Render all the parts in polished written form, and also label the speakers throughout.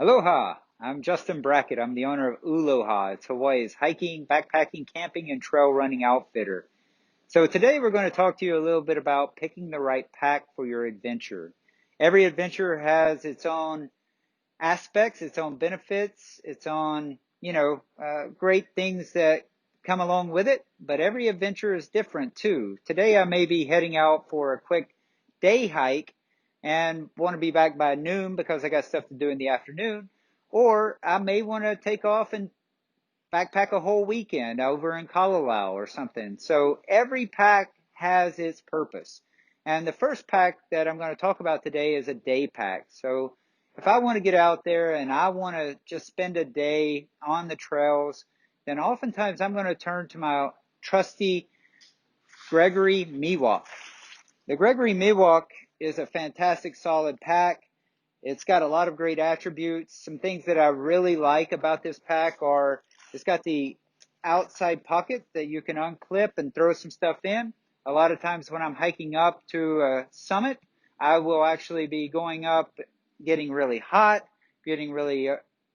Speaker 1: Aloha! I'm Justin Brackett. I'm the owner of Uloha. It's Hawaii's hiking, backpacking, camping, and trail running outfitter. So today we're going to talk to you a little bit about picking the right pack for your adventure. Every adventure has its own aspects, its own benefits, its own, great things that come along with it, but every adventure is different too. Today I may be heading out for a quick day hike and want to be back by noon because I got stuff to do in the afternoon, or I may want to take off and backpack a whole weekend over in Kalalau or something. So every pack has its purpose. And the first pack that I'm going to talk about today is a day pack. So if I want to get out there and I want to just spend a day on the trails, then oftentimes I'm going to turn to my trusty Gregory Miwok. The Gregory Miwok is a fantastic solid pack. It's got a lot of great attributes. Some things that I really like about this pack are it's got the outside pocket that you can unclip and throw some stuff in. A lot of times when I'm hiking up to a summit, I will actually be going up, getting really hot, getting really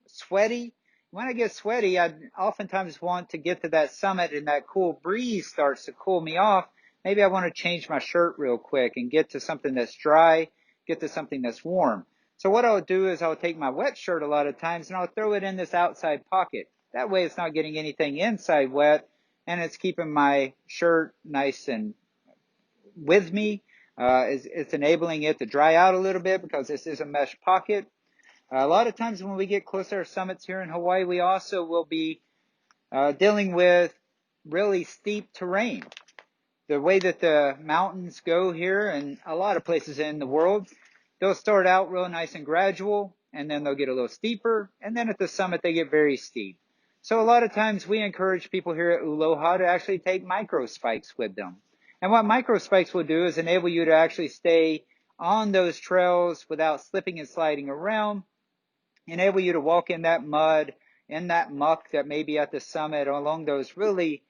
Speaker 1: sweaty. When I get sweaty, I oftentimes want to get to that summit and that cool breeze starts to cool me off. Maybe I want to change my shirt real quick and get to something that's dry, get to something that's warm. So what I'll do is I'll take my wet shirt a lot of times and I'll throw it in this outside pocket. That way it's not getting anything inside wet and it's keeping my shirt nice and with me. It's enabling it to dry out a little bit because this is a mesh pocket. A lot of times when we get close to our summits here in Hawaii, we also will be dealing with really steep terrain. The way that the mountains go here and a lot of places in the world, they'll start out real nice and gradual, and then they'll get a little steeper, and then at the summit they get very steep. So a lot of times we encourage people here at Uloha to actually take micro spikes with them. And what micro spikes will do is enable you to actually stay on those trails without slipping and sliding around, enable you to walk in that mud, in that muck that may be at the summit along those really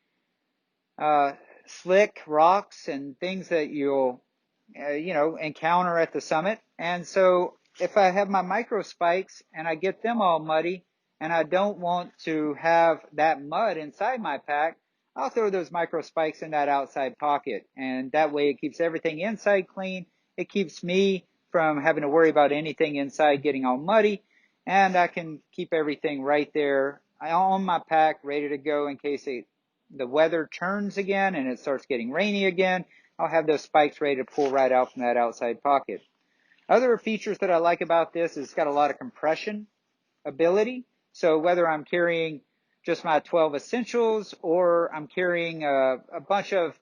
Speaker 1: slick rocks and things that you'll encounter at the summit. And so if I have my micro spikes and I get them all muddy and I don't want to have that mud inside my pack, I'll throw those micro spikes in that outside pocket. And that way it keeps everything inside clean. It keeps me from having to worry about anything inside getting all muddy. And I can keep everything right there on my pack, ready to go in case the weather turns again and it starts getting rainy again. I'll have those spikes ready to pull right out from that outside pocket. Other features that I like about this is it's got a lot of compression ability. So whether I'm carrying just my 12 essentials or I'm carrying a bunch of,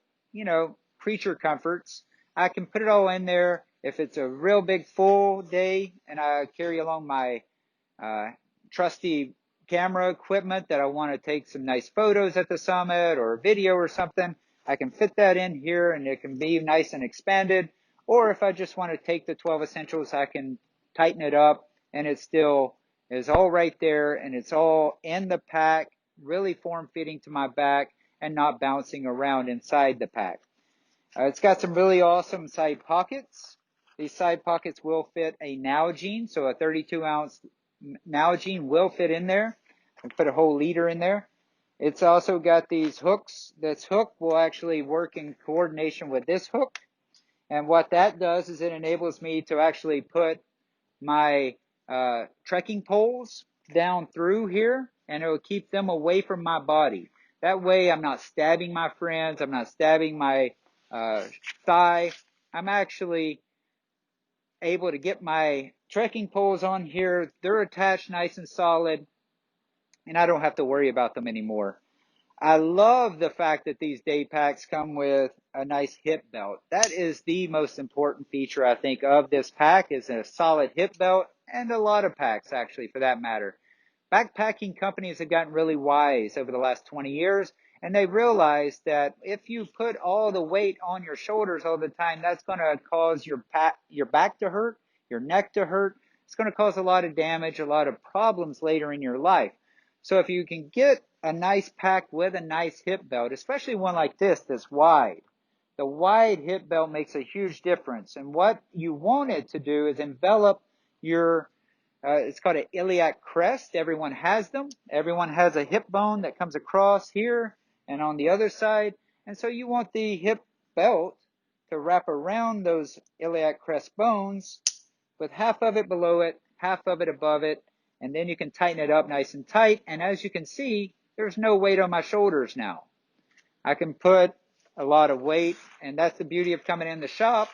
Speaker 1: creature comforts, I can put it all in there. If it's a real big full day and I carry along my trusty camera equipment that I want to take some nice photos at the summit or a video or something, I can fit that in here and it can be nice and expanded. Or if I just want to take the 12 essentials, I can tighten it up and it still is all right there and it's all in the pack, really form-fitting to my back and not bouncing around inside the pack. It's got some really awesome side pockets. These side pockets will fit a Nalgene, so a 32-ounce Nalgene will fit in there. I put a whole liter in there. It's also got these hooks. This hook will actually work in coordination with this hook. And what that does is it enables me to actually put my trekking poles down through here, and it will keep them away from my body. That way I'm not stabbing my friends. I'm not stabbing my thigh. I'm actually able to get my trekking poles on here. They're attached nice and solid, and I don't have to worry about them anymore. I love the fact that these day packs come with a nice hip belt. That is the most important feature, I think, of this pack is a solid hip belt, and a lot of packs, actually, for that matter. Backpacking companies have gotten really wise over the last 20 years, and they realized that if you put all the weight on your shoulders all the time, that's going to cause your back to hurt, your neck to hurt. It's going to cause a lot of damage, a lot of problems later in your life. So if you can get a nice pack with a nice hip belt, especially one like this that's wide, the wide hip belt makes a huge difference. And what you want it to do is envelop your It's called an iliac crest. Everyone has them. Everyone has a hip bone that comes across here and on the other side. And so you want the hip belt to wrap around those iliac crest bones with half of it below it, half of it above it, and then you can tighten it up nice and tight. And as you can see, there's no weight on my shoulders now. I can put a lot of weight, and that's the beauty of coming in the shop.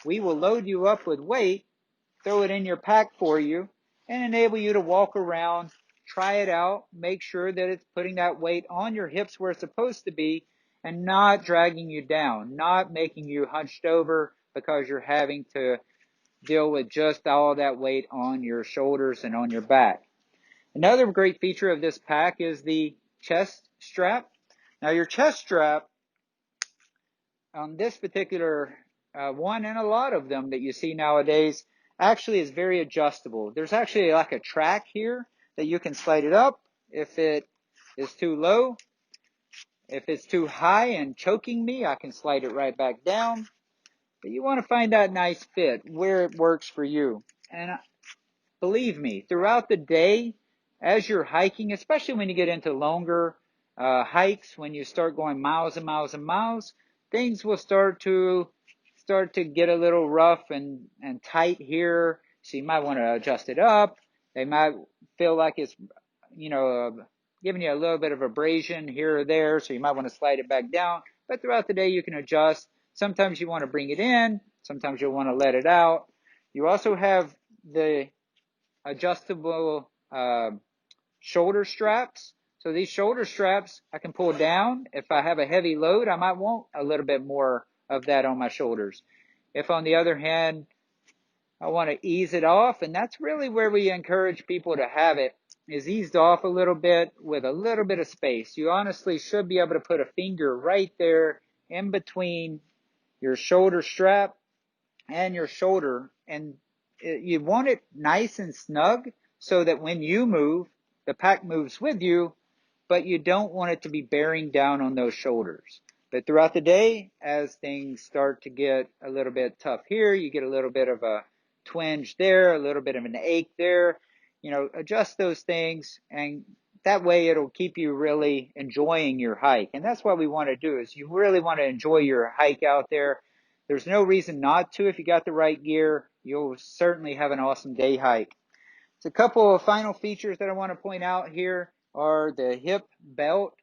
Speaker 1: We will load you up with weight, throw it in your pack for you, and enable you to walk around, try it out, make sure that it's putting that weight on your hips where it's supposed to be, and not dragging you down, not making you hunched over because you're having to deal with just all that weight on your shoulders and on your back. Another great feature of this pack is the chest strap. Now your chest strap on this particular one, and a lot of them that you see nowadays, actually is very adjustable. There's actually like a track here that you can slide it up if it is too low. If it's too high and choking me, I can slide it right back down. But you want to find that nice fit where it works for you. And believe me, throughout the day, as you're hiking, especially when you get into longer hikes, when you start going miles and miles and miles, things will start to get a little rough and tight here. So you might want to adjust it up. They might feel like it's, giving you a little bit of abrasion here or there. So you might want to slide it back down. But throughout the day, you can adjust. Sometimes you want to bring it in. Sometimes you'll want to let it out. You also have the adjustable shoulder straps. So these shoulder straps I can pull down. If I have a heavy load, I might want a little bit more of that on my shoulders. If on the other hand, I want to ease it off, and that's really where we encourage people to have it, is eased off a little bit with a little bit of space. You honestly should be able to put a finger right there in between your shoulder strap and your shoulder, and you want it nice and snug so that when you move, the pack moves with you, but you don't want it to be bearing down on those shoulders. But throughout the day, as things start to get a little bit tough here, you get a little bit of a twinge there, a little bit of an ache there, adjust those things, and that way it'll keep you really enjoying your hike. And that's what we want to do, is you really want to enjoy your hike out there. There's no reason not to. If you got the right gear, you'll certainly have an awesome day hike. So a couple of final features that I want to point out here are the hip belt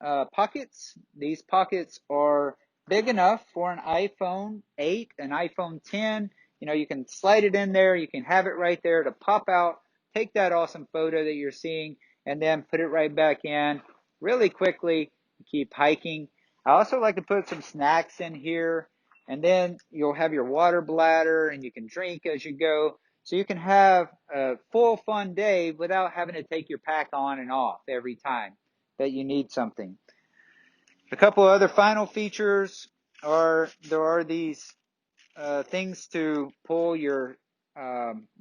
Speaker 1: pockets. These pockets are big enough for an iPhone 8, an iPhone 10. You can slide it in there. You can have it right there to pop out, take that awesome photo that you're seeing, and then put it right back in really quickly. Keep hiking. I also like to put some snacks in here, and then you'll have your water bladder, and you can drink as you go. So you can have a full fun day without having to take your pack on and off every time that you need something. A couple of other final features there are these things to pull your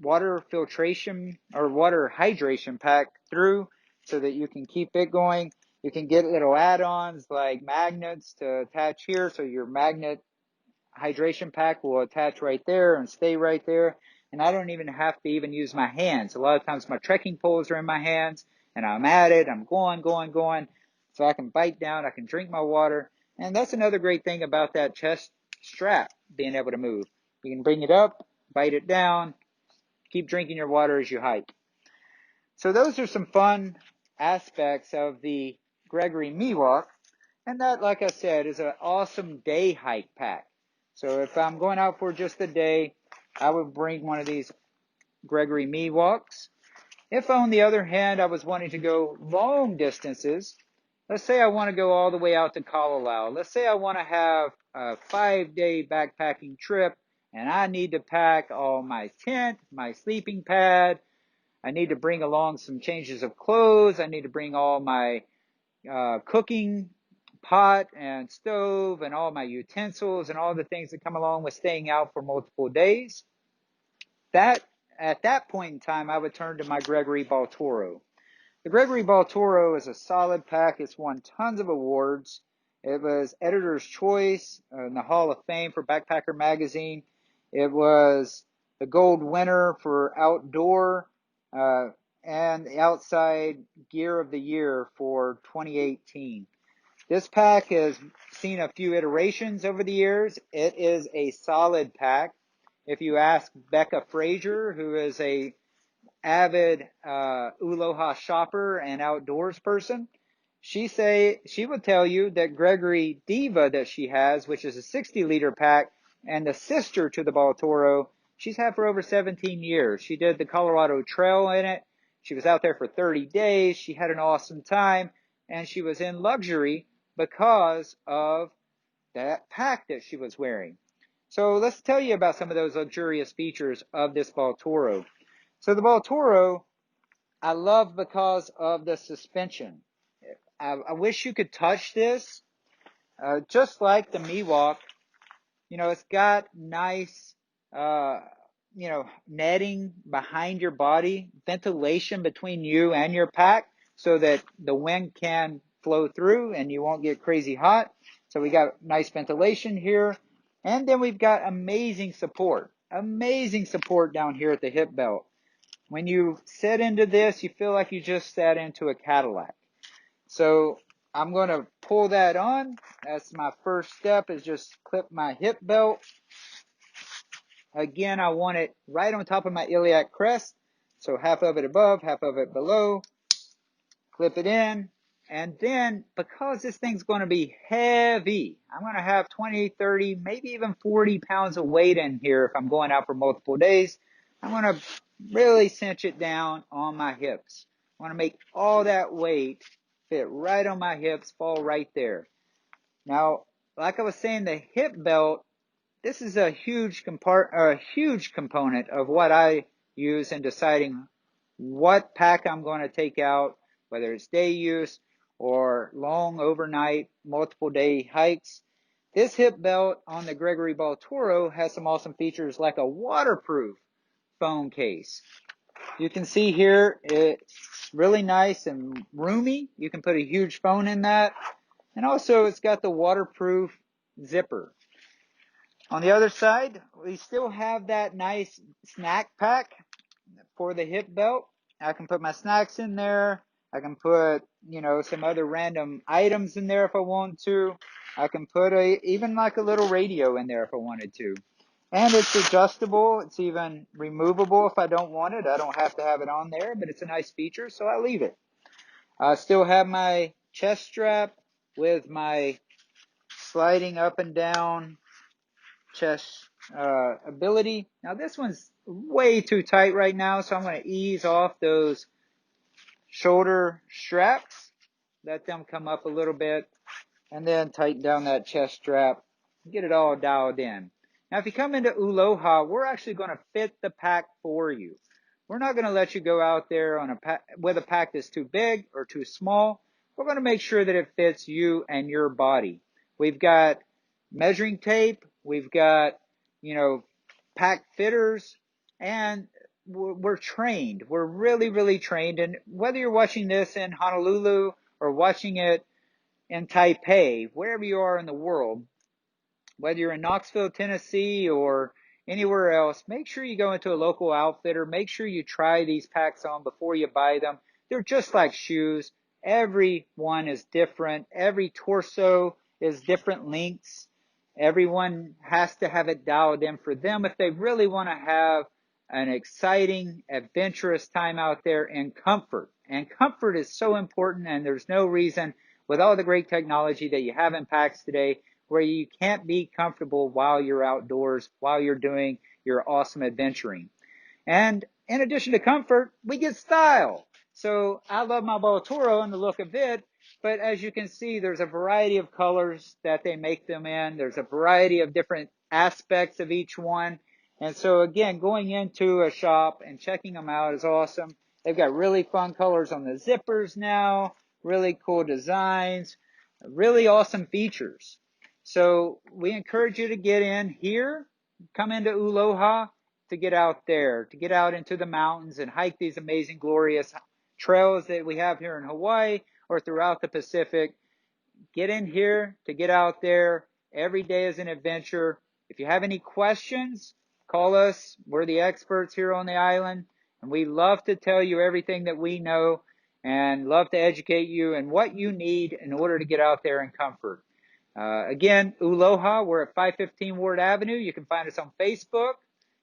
Speaker 1: water filtration or water hydration pack through so that you can keep it going. You can get little add-ons like magnets to attach here, so your magnet hydration pack will attach right there and stay right there. And I don't even have to even use my hands. A lot of times my trekking poles are in my hands and I'm at it. I'm going. So I can bite down. I can drink my water. And that's another great thing about that chest strap, being able to move. You can bring it up, bite it down, keep drinking your water as you hike. So those are some fun aspects of the Gregory Miwok. And that, like I said, is an awesome day hike pack. So if I'm going out for just a day, I would bring one of these Gregory Miwoks. If on the other hand, I was wanting to go long distances, let's say I want to go all the way out to Kalalau. Let's say I want to have a 5-day backpacking trip, and I need to pack all my tent, my sleeping pad. I need to bring along some changes of clothes. I need to bring all my cooking pot and stove and all my utensils and all the things that come along with staying out for multiple days. At that point in time, I would turn to my Gregory Baltoro. The Gregory Baltoro is a solid pack. It's won tons of awards. It was Editor's Choice in the Hall of Fame for Backpacker Magazine. It was the gold winner for Outdoor uh, and the outside gear of the year for 2018. This pack has seen a few iterations over the years. It is a solid pack. If you ask Becca Frazier, who is a avid Uloha shopper and outdoors person, she would tell you that Gregory Diva that she has, which is a 60-liter pack, and the sister to the Baltoro, she's had for over 17 years. She did the Colorado Trail in it. She was out there for 30 days. She had an awesome time, and she was in luxury because of that pack that she was wearing. So let's tell you about some of those luxurious features of this Baltoro. So the Baltoro, I love because of the suspension. I wish you could touch this, just like the Miwok. You know, it's got nice, uh, netting behind your body, ventilation between you and your pack so that the wind can flow through and you won't get crazy hot. So we got nice ventilation here. And then we've got amazing support down here at the hip belt. When you sit into this, you feel like you just sat into a Cadillac. So I'm going to pull that on. That's my first step, is just clip my hip belt. Again, I want it right on top of my iliac crest. So half of it above, half of it below. Clip it in. And then, because this thing's going to be heavy, I'm going to have 20, 30, maybe even 40 pounds of weight in here if I'm going out for multiple days. I'm going to really cinch it down on my hips. I want to make all that weight fit right on my hips, fall right there. Now, like I was saying, the hip belt, this is a huge component of what I use in deciding what pack I'm going to take out, whether it's day use or long overnight, multiple day hikes. This hip belt on the Gregory Baltoro has some awesome features like a waterproof phone case. You can see here it's really nice and roomy. You can put a huge phone in that. And also it's got the waterproof zipper. On the other side, we still have that nice snack pack for the hip belt. I can put my snacks in there. I can put, some other random items in there if I want to. I can put even like a little radio in there if I wanted to. And it's adjustable. It's even removable if I don't want it. I don't have to have it on there, but it's a nice feature, so I leave it. I still have my chest strap with my sliding up and down chest ability. Now this one's way too tight right now, so I'm going to ease off those shoulder straps, let them come up a little bit, and then tighten down that chest strap, get it all dialed in. Now if you come into Uloha, we're actually going to fit the pack for you. We're not going to let you go out there on with a pack that's too big or too small. We're going to make sure that it fits you and your body. We've got measuring tape, we've got, pack fitters, and we're trained. We're really, really trained. And whether you're watching this in Honolulu or watching it in Taipei, wherever you are in the world, whether you're in Knoxville, Tennessee, or anywhere else, make sure you go into a local outfitter. Make sure you try these packs on before you buy them. They're just like shoes. Every one is different. Every torso is different lengths. Everyone has to have it dialed in for them if they really want to have an exciting, adventurous time out there in comfort. And comfort is so important, and there's no reason, with all the great technology that you have in packs today, where you can't be comfortable while you're outdoors, while you're doing your awesome adventuring. And in addition to comfort, we get style. So I love my Baltoro and the look of it, but as you can see, there's a variety of colors that they make them in. There's a variety of different aspects of each one. And so again, going into a shop and checking them out is awesome. They've got really fun colors on the zippers now, really cool designs, really awesome features. So we encourage you to get in here, come into Uloha, to get out there, to get out into the mountains and hike these amazing, glorious trails that we have here in Hawaii or throughout the Pacific. Get in here to get out there. Every day is an adventure. If you have any questions, call us. We're the experts here on the island. And we love to tell you everything that we know and love to educate you and what you need in order to get out there in comfort. Again, Uloha, we're at 515 Ward Avenue. You can find us on Facebook.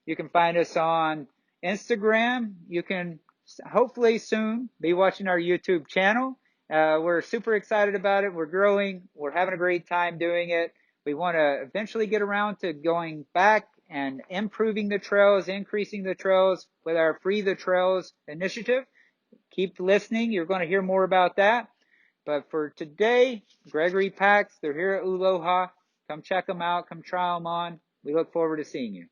Speaker 1: You can find us on Instagram. You can hopefully soon be watching our YouTube channel. We're super excited about it. We're growing. We're having a great time doing it. We want to eventually get around to going back and improving the trails, increasing the trails with our Free the Trails initiative. Keep listening. You're going to hear more about that. But for today, Gregory Packs, they're here at Uloha. Come check them out. Come try them on. We look forward to seeing you.